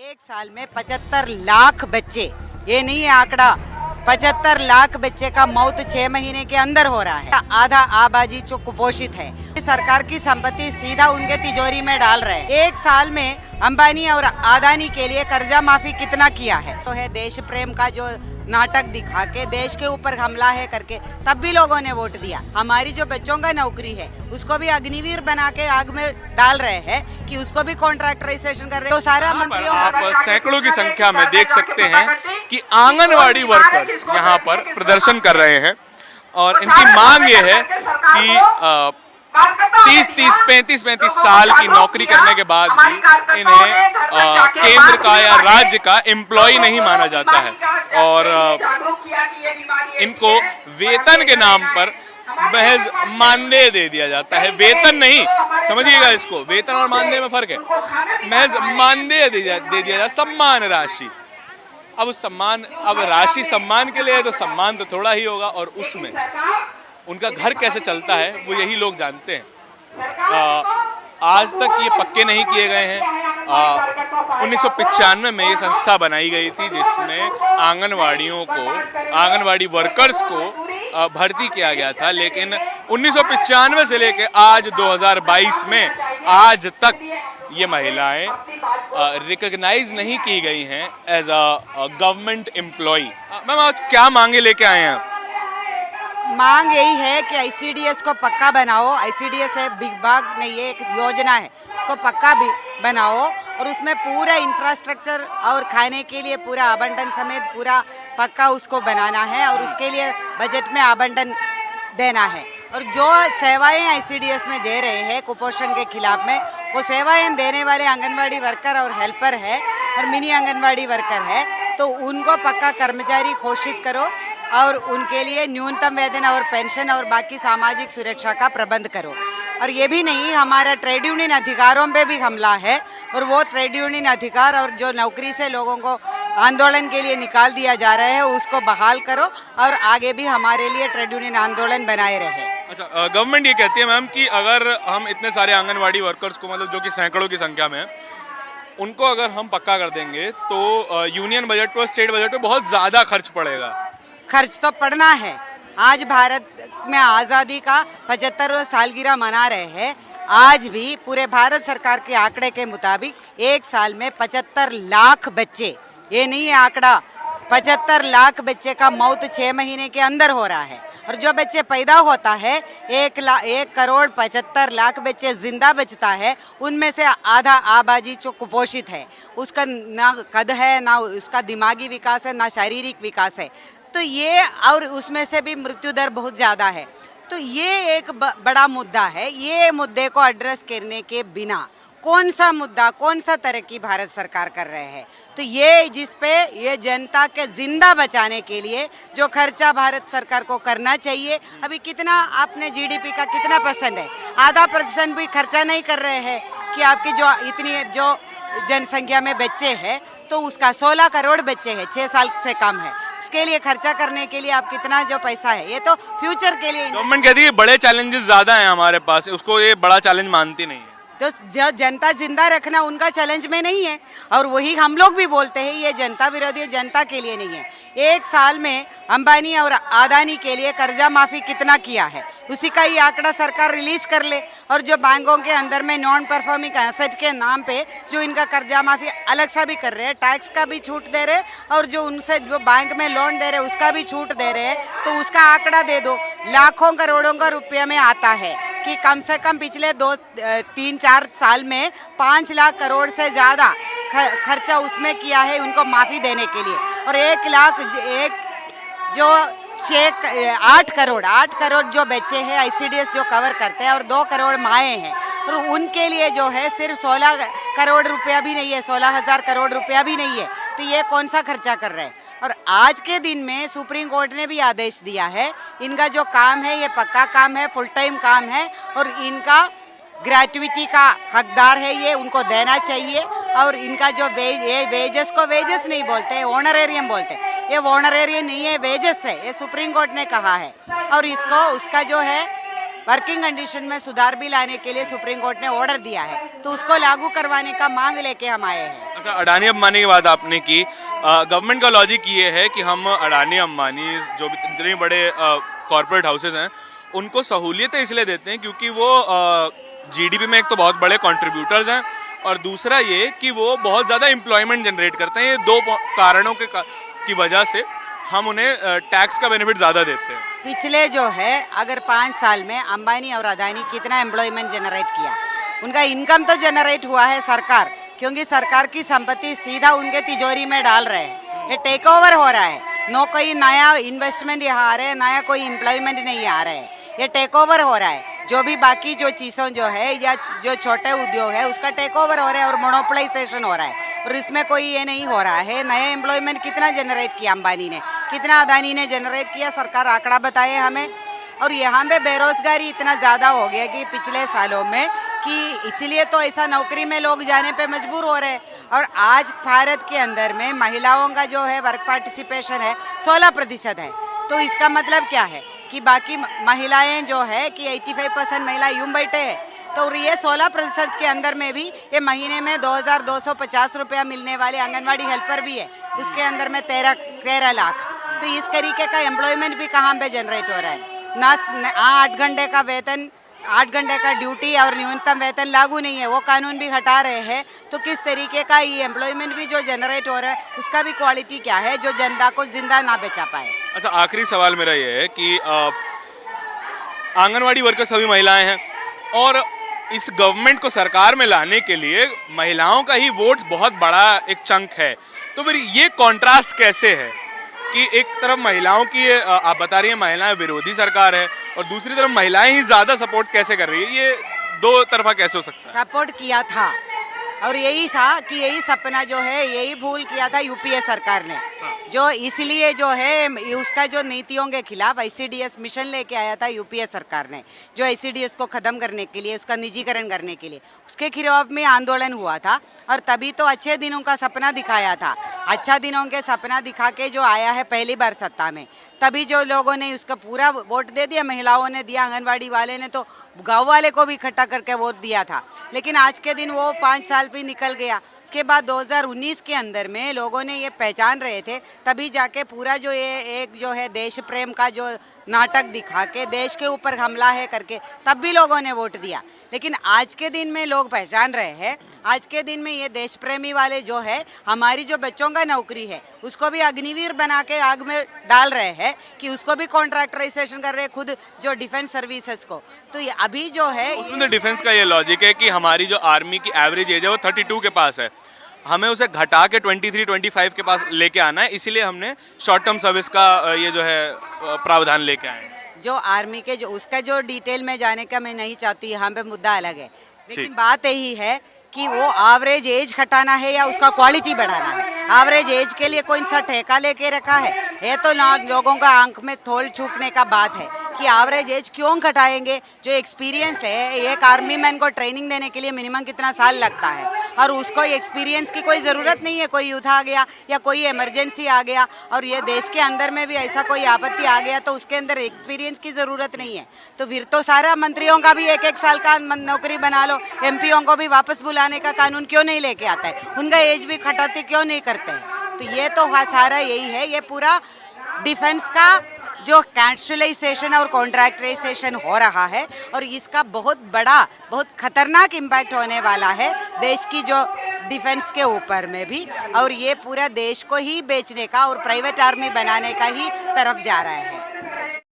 एक साल में 75 लाख बच्चे, ये नहीं है आंकड़ा, 75 लाख बच्चे का मौत 6 महीने के अंदर हो रहा है। आधा आबादी जो कुपोषित है, सरकार की संपत्ति सीधा उनके तिजोरी में डाल रहे हैं। एक साल में अंबानी और अदानी के लिए कर्जा माफी कितना किया है, तो है देश प्रेम का जो नाटक दिखा के देश के ऊपर हमला है करके, तब भी लोगों ने वोट दिया। हमारी जो बच्चों का नौकरी है उसको भी अग्निवीर बना के आग में डाल रहे हैं कि उसको भी कॉन्ट्रैक्टराइजेशन कर रहे हैं। तो सारा मंत्रियों आप सैकड़ों की संख्या में देख सकते हैं कि आंगनवाड़ी वर्कर्स यहाँ पर प्रदर्शन कर रहे हैं और इनकी मांग ये है कि 30-35 साल की नौकरी करने के बाद भी इन्हें केंद्र का या राज्य का एम्प्लॉय नहीं माना जाता है और इनको वेतन के नाम पर महज मानदेय दे दिया जाता है। वेतन नहीं, समझिएगा इसको, वेतन और मानदेय में फर्क है। महज मानदेय दे दिया जाता, सम्मान राशि। अब उस सम्मान, अब राशि सम्मान के लिए है तो सम्मान तो थोड़ा ही होगा और उसमें उनका घर कैसे चलता है वो यही लोग जानते हैं। आज तक ये पक्के नहीं किए गए हैं। 1995 में ये संस्था बनाई गई थी जिसमें आंगनवाड़ियों को, आंगनवाड़ी वर्कर्स को भर्ती किया गया था, लेकिन 1995 से लेकर आज 2022 में आज तक ये महिलाएं रिकॉग्नाइज नहीं की गई हैं as a government employ. Ma'am आज क्या मांगे लेके आए हैं? मांग यही है कि आईसीडीएस को पक्का बनाओ। आईसीडीएस है विभाग नहीं, ये एक योजना है, उसको पक्का भी बनाओ और उसमें पूरा इंफ्रास्ट्रक्चर और खाने के लिए पूरा आवंटन समेत पूरा पक्का उसको बनाना है और उसके लिए बजट में आवंटन देना है। और जो सेवाएं आईसीडीएस में दे रहे हैं कुपोषण के खिलाफ में, वो सेवाएं देने वाले आंगनवाड़ी वर्कर और हेल्पर है और मिनी आंगनवाड़ी वर्कर है, तो उनको पक्का कर्मचारी घोषित करो और उनके लिए न्यूनतम वेतन और पेंशन और बाकी सामाजिक सुरक्षा का प्रबंध करो। और ये भी नहीं, हमारा ट्रेड यूनियन अधिकारों पे भी हमला है और वो ट्रेड यूनियन अधिकार और जो नौकरी से लोगों को आंदोलन के लिए निकाल दिया जा रहा है उसको बहाल करो और आगे भी हमारे लिए ट्रेड यूनियन आंदोलन बनाए रहे। अच्छा, गवर्नमेंट ये कहती है मैम कि अगर हम इतने सारे आंगनवाड़ी वर्कर्स को, मतलब जो कि सैकड़ों की संख्या में है, उनको अगर हम पक्का कर देंगे तो यूनियन बजट पर, स्टेट बजट पर बहुत ज़्यादा खर्च पड़ेगा। खर्च तो पड़ना है। आज भारत में आज़ादी का 75वां सालगिरह मना रहे हैं। आज भी पूरे भारत सरकार के आंकड़े के मुताबिक एक साल में 75 लाख बच्चे, ये नहीं है आंकड़ा, 75 लाख बच्चे का मौत 6 महीने के अंदर हो रहा है। और जो बच्चे पैदा होता है 1 करोड़ 75 लाख बच्चे जिंदा बचता है, उनमें से आधा आबादी जो कुपोषित है, उसका ना कद है, ना उसका दिमागी विकास है, ना शारीरिक विकास है, तो ये, और उसमें से भी मृत्यु दर बहुत ज़्यादा है। तो ये एक बड़ा मुद्दा है। ये मुद्दे को एड्रेस करने के बिना कौन सा मुद्दा, कौन सा तरक्की भारत सरकार कर रहे हैं? तो ये जिस पे ये जनता के जिंदा बचाने के लिए जो खर्चा भारत सरकार को करना चाहिए, अभी कितना आपने जीडीपी का कितना % है? आधा % भी खर्चा नहीं कर रहे हैं कि आपकी जो इतनी जो जनसंख्या में बच्चे हैं तो उसका 16 करोड़ बच्चे हैं 6 साल से कम है, उसके लिए खर्चा करने के लिए आप कितना जो पैसा है, ये तो फ्यूचर के लिए। गवर्नमेंट कहती है बड़े चैलेंजेस ज़्यादा हैं हमारे पास, उसको ये बड़ा चैलेंज मानती नहीं है। जो जनता जिंदा रखना उनका चैलेंज में नहीं है और वही हम लोग भी बोलते हैं, ये जनता विरोधी जनता के लिए नहीं है। एक साल में अंबानी और अदानी के लिए कर्जा माफी कितना किया है, उसी का ही आंकड़ा सरकार रिलीज कर ले। और जो बैंकों के अंदर में नॉन परफॉर्मिंग एसेट के नाम पे जो इनका कर्जा माफी अलग सा भी कर रहे हैं, टैक्स का भी छूट दे रहे और जो उनसे जो बैंक में लोन दे रहे उसका भी छूट दे रहे हैं, तो उसका आंकड़ा दे दो। लाखों करोड़ों का रुपया में आता है कि कम से कम पिछले 2-3-4 साल में 5 लाख करोड़ से ज़्यादा खर्चा उसमें किया है उनको माफ़ी देने के लिए। और 8 करोड़ जो बच्चे हैं आईसीडीएस जो कवर करते हैं और 2 करोड़ माएँ हैं, और उनके लिए जो है सिर्फ 16 करोड़ रुपया भी नहीं है, 16,000 करोड़ रुपया भी नहीं है। तो ये कौन सा खर्चा कर रहे हैं? और आज के दिन में सुप्रीम कोर्ट ने भी आदेश दिया है, इनका जो काम है ये पक्का काम है, फुल टाइम काम है और इनका ग्रेजुइटी का हकदार है, ये उनको देना चाहिए। और इनका जो ये वेजेस को वेजेस नहीं बोलते, ऑनरेरियम बोलते, ये ऑनरेरियम नहीं है, वेजेस है, ये सुप्रीम कोर्ट ने कहा है। और इसको उसका जो है वर्किंग कंडीशन में सुधार भी लाने के लिए सुप्रीम कोर्ट ने ऑर्डर दिया है, तो उसको लागू करवाने का मांग लेके हम आए हैं। अच्छा, अडानी अंबानी की बात आपने की। गवर्नमेंट का लॉजिक ये है कि हम अडानी अंबानी जो भी इतने बड़े कॉरपोरेट हाउसेज हैं उनको सहूलियतें इसलिए देते हैं क्योंकि वो जीडीपी में एक तो बहुत बड़े कंट्रीब्यूटर्स हैं और दूसरा ये कि वो बहुत ज़्यादा एम्प्लॉयमेंट जनरेट करते हैं। ये दो कारणों की वजह से हम उन्हें टैक्स का बेनिफिट ज़्यादा देते हैं। पिछले जो है अगर 5 साल में अंबानी और अदानी कितना एम्प्लॉयमेंट जनरेट किया, उनका इनकम तो जनरेट हुआ है सरकार, क्योंकि सरकार की संपत्ति सीधा उनके तिजोरी में डाल रहे हैं। ये टेक ओवर हो रहा है, नो कोई नया इन्वेस्टमेंट यहाँ आ रहे हैं, नया कोई एम्प्लॉयमेंट नहीं आ रहा है, ये टेक ओवर हो रहा है। जो भी बाकी जो चीज़ों जो है या जो छोटे उद्योग है उसका टेक ओवर हो रहा है और मोनोपोलाइजेशन हो रहा है, और इसमें कोई ये नहीं हो रहा है। नए एम्प्लॉयमेंट कितना जनरेट किया अंबानी ने, कितना अदानी ने जनरेट किया, सरकार आंकड़ा बताए हमें। और यहाँ पे बेरोजगारी इतना ज़्यादा हो गया कि पिछले सालों में कि इसीलिए तो ऐसा नौकरी में लोग जाने पे मजबूर हो रहे हैं। और आज भारत के अंदर में महिलाओं का जो है वर्क पार्टिसिपेशन है 16% है। तो इसका मतलब क्या है कि बाकी महिलाएं जो है कि 85% महिला यूं बैठे हैं, तो ये 16% के अंदर में भी ये महीने में 2250 रुपया मिलने वाले आंगनवाड़ी हेल्पर भी है, उसके अंदर में 13 लाख। तो इस तरीके का एम्प्लॉयमेंट भी कहाँ पे जनरेट हो रहा है ना। 8 घंटे का वेतन, 8 घंटे का ड्यूटी और न्यूनतम वेतन लागू नहीं है, वो कानून भी हटा रहे हैं। तो किस तरीके का ये एम्प्लॉयमेंट भी जो जनरेट हो रहा है उसका भी क्वालिटी क्या है जो जनता को जिंदा ना बचा पाए। अच्छा, आखिरी सवाल मेरा ये है कि आंगनवाड़ी वर्कर सभी महिलाएं हैं और इस गवर्नमेंट को सरकार में लाने के लिए महिलाओं का ही वोट बहुत बड़ा एक चंक है, तो फिर ये कॉन्ट्रास्ट कैसे है कि एक तरफ महिलाओं की आप बता रही हैं महिलाएं विरोधी सरकार है और दूसरी तरफ महिलाएं ही ज़्यादा सपोर्ट कैसे कर रही है, ये दो तरफा कैसे हो सकता है? सपोर्ट किया था और यही था कि यही सपना जो है यही भूल किया था यूपीए सरकार ने, जो इसलिए जो है उसका जो नीतियों के खिलाफ आईसीडीएस मिशन लेके आया था यूपीए सरकार ने, जो आईसीडीएस को ख़त्म करने के लिए, उसका निजीकरण करने के लिए, उसके खिलाफ में आंदोलन हुआ था। और तभी तो अच्छे दिनों का सपना दिखाया था, अच्छा दिनों के सपना दिखा के जो आया है पहली बार सत्ता में, तभी जो लोगों ने उसका पूरा वोट दे दिया, महिलाओं ने दिया, आंगनबाड़ी वाले ने तो गाँव वाले को भी इकट्ठा करके वोट दिया था। लेकिन आज के दिन वो 5 साल भी निकल गया। उसके बाद 2019 के अंदर में लोगों ने ये पहचान रहे थे, तभी जाके पूरा जो ये एक जो है देश प्रेम का जो नाटक दिखा के देश के ऊपर हमला है करके तब भी लोगों ने वोट दिया। लेकिन आज के दिन में लोग पहचान रहे हैं, आज के दिन में ये देश प्रेमी वाले जो है हमारी जो बच्चों का नौकरी है उसको भी अग्निवीर बना के आग में डाल रहे हैं कि उसको भी कॉन्ट्रैक्टराइजेशन कर रहे हैं खुद जो डिफेंस सर्विसेज को। तो ये अभी जो है उसमें तो डिफेंस का ये लॉजिक है कि हमारी जो आर्मी की एवरेज एज है वो 32 के पास है, हमें उसे घटा के 23-25 के पास लेके आना है, इसीलिए हमने शॉर्ट टर्म सर्विस का ये जो है प्रावधान लेके आए हैं। जो आर्मी के जो उसका जो डिटेल में जाने का मैं नहीं चाहती, यहाँ पे मुद्दा अलग है, लेकिन बात यही है कि वो एवरेज एज घटाना है या उसका क्वालिटी बढ़ाना है। एवरेज एज के लिए कोई सा ठेका लेके रखा है, ये तो लोगों का आंख में थोल छूकने का बात है कि एवरेज एज क्यों घटाएंगे। जो एक्सपीरियंस है, एक आर्मी मैन को ट्रेनिंग देने के लिए मिनिमम कितना साल लगता है और उसको एक्सपीरियंस की कोई ज़रूरत नहीं है। कोई युद्ध आ गया या कोई इमरजेंसी आ गया और ये देश के अंदर में भी ऐसा कोई आपत्ति आ गया तो उसके अंदर एक्सपीरियंस की ज़रूरत नहीं है। तो फिर तो सारा मंत्रियों का भी 1-1 साल का नौकरी बना लो, एमपीओ को भी वापस बुलाने का कानून क्यों नहीं लेके आता है, उनका एज भी घटाते क्यों नहीं करते हैं। तो ये तो सारा यही है, ये पूरा डिफेंस का जो कैंशलाइजेशन और कॉन्ट्रैक्टराइजेशन हो रहा है और इसका बहुत बड़ा बहुत खतरनाक इम्पैक्ट होने वाला है देश की जो डिफेंस के ऊपर में भी, और ये पूरा देश को ही बेचने का और प्राइवेट आर्मी बनाने का ही तरफ जा रहा है।